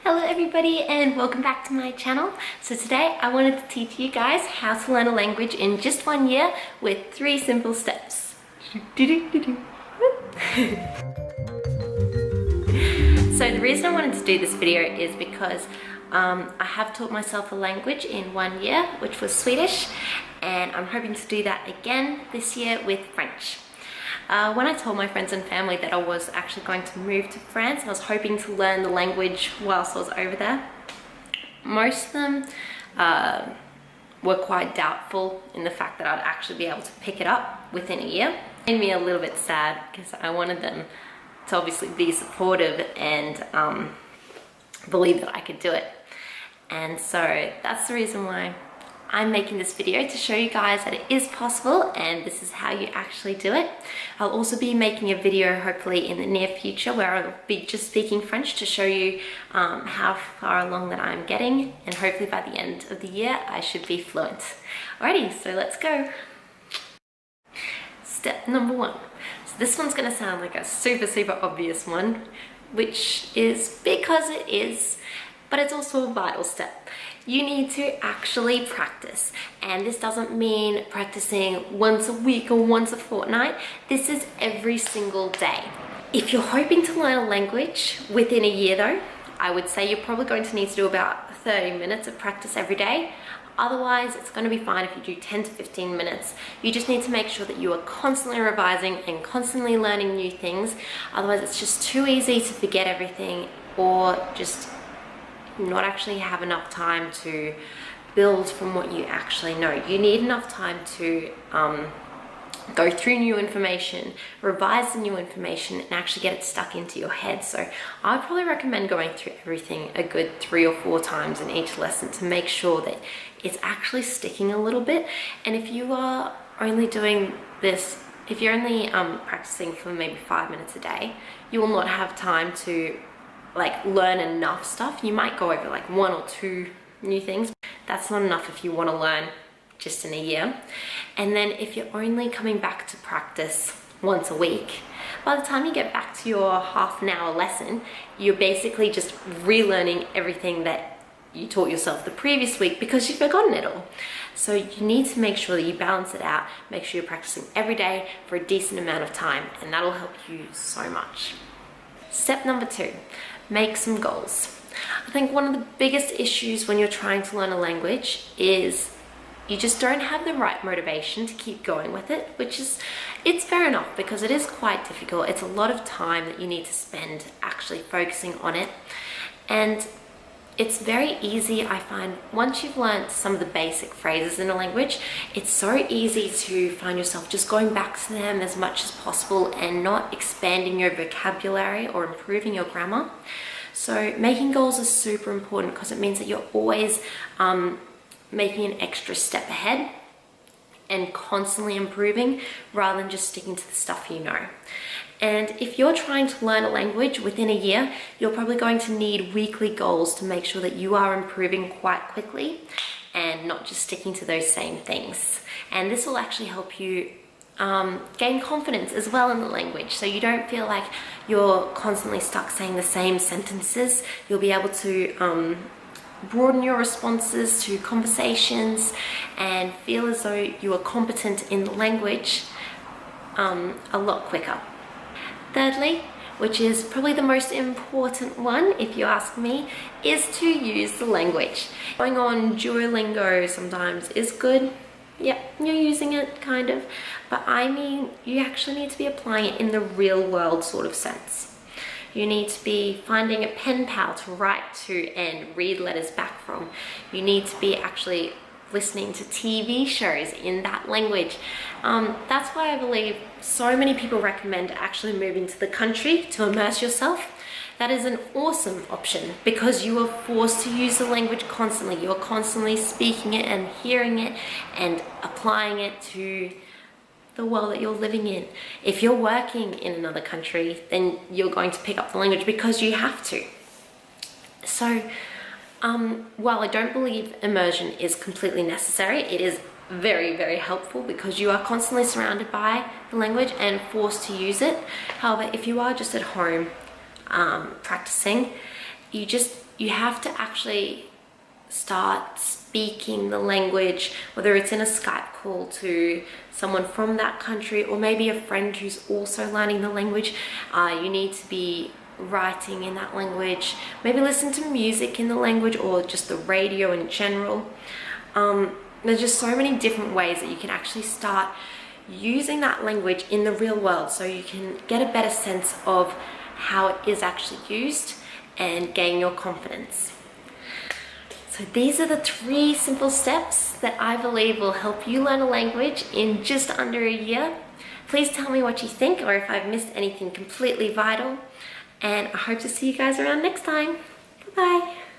Hello everybody and welcome back to my channel. So today I wanted to teach you guys how to learn a language in just 1 year with 3 simple steps. So the reason I wanted to do this video is because I have taught myself a language in 1 year, which was Swedish, and I'm hoping to do that again this year with French. When I told my friends and family that I was actually going to move to France, I was hoping to learn the language whilst I was over there. Most of them were quite doubtful in the fact that I'd actually be able to pick it up within a year. It made me a little bit sad because I wanted them to obviously be supportive and believe that I could do it. And so that's the reason why I'm making this video, to show you guys that it is possible and this is how you actually do it. I'll also be making a video hopefully in the near future where I'll be just speaking French to show you how far along that I'm getting, and hopefully by the end of the year I should be fluent. Alrighty, so let's go. Step number 1. So this one's gonna sound like a super obvious one, which is because it is, but it's also a vital step. You need to actually practice, and this doesn't mean practicing once a week or once a fortnight. This is every single day. If you're hoping to learn a language within a year though, I would say you're probably going to need to do about 30 minutes of practice every day. Otherwise, it's going to be fine if you do 10 to 15 minutes. You just need to make sure that you are constantly revising and constantly learning new things. Otherwise, it's just too easy to forget everything or just not actually have enough time to build from what you actually know. You need enough time to go through new information, revise the new information, and actually get it stuck into your head. So I'd probably recommend going through everything a good 3 or 4 times in each lesson to make sure that it's actually sticking a little bit. And if you are only doing this, if you're only practicing for maybe 5 minutes a day, you will not have time to learn enough stuff. You might go over 1 or 2 new things. That's not enough if you want to learn just in a year. And then if you're only coming back to practice once a week, by the time you get back to your half-an-hour lesson, you're basically just relearning everything that you taught yourself the previous week because you've forgotten it all. So you need to make sure that you balance it out, make sure you're practicing every day for a decent amount of time, and that'll help you so much. Step number 2, make some goals. I think one of the biggest issues when you're trying to learn a language is you just don't have the right motivation to keep going with it, it's fair enough because it is quite difficult. It's a lot of time that you need to spend actually focusing on it. And it's very easy, I find, once you've learned some of the basic phrases in a language, it's so easy to find yourself just going back to them as much as possible and not expanding your vocabulary or improving your grammar. So making goals is super important because it means that you're always making an extra step ahead and constantly improving rather than just sticking to the stuff you know. And if you're trying to learn a language within a year, you're probably going to need weekly goals to make sure that you are improving quite quickly and not just sticking to those same things. And this will actually help you gain confidence as well in the language, so you don't feel like you're constantly stuck saying the same sentences. You'll be able to broaden your responses to conversations and feel as though you are competent in the language a lot quicker. Thirdly, which is probably the most important one if you ask me, is to use the language. Going on Duolingo sometimes is good. Yep, you're using it kind of, but I mean you actually need to be applying it in the real world sort of sense. You need to be finding a pen pal to write to and read letters back from. You need to be actually listening to TV shows in that language. That's why I believe so many people recommend actually moving to the country to immerse yourself. That is an awesome option because you are forced to use the language constantly. You're constantly speaking it and hearing it and applying it to the world that you're living in. If you're working in another country, then you're going to pick up the language because you have to. So while I don't believe immersion is completely necessary, it is very helpful because you are constantly surrounded by the language and forced to use it. However, if you are just at home practicing, you you have to actually start speaking the language, whether it's in a Skype call to someone from that country or maybe a friend who's also learning the language. You need to be writing in that language, maybe listen to music in the language or just the radio in general. There's just so many different ways that you can actually start using that language in the real world, so you can get a better sense of how it is actually used and gain your confidence. So these are the 3 simple steps that I believe will help you learn a language in just under a year. Please tell me what you think or if I've missed anything completely vital. And I hope to see you guys around next time. Bye-bye.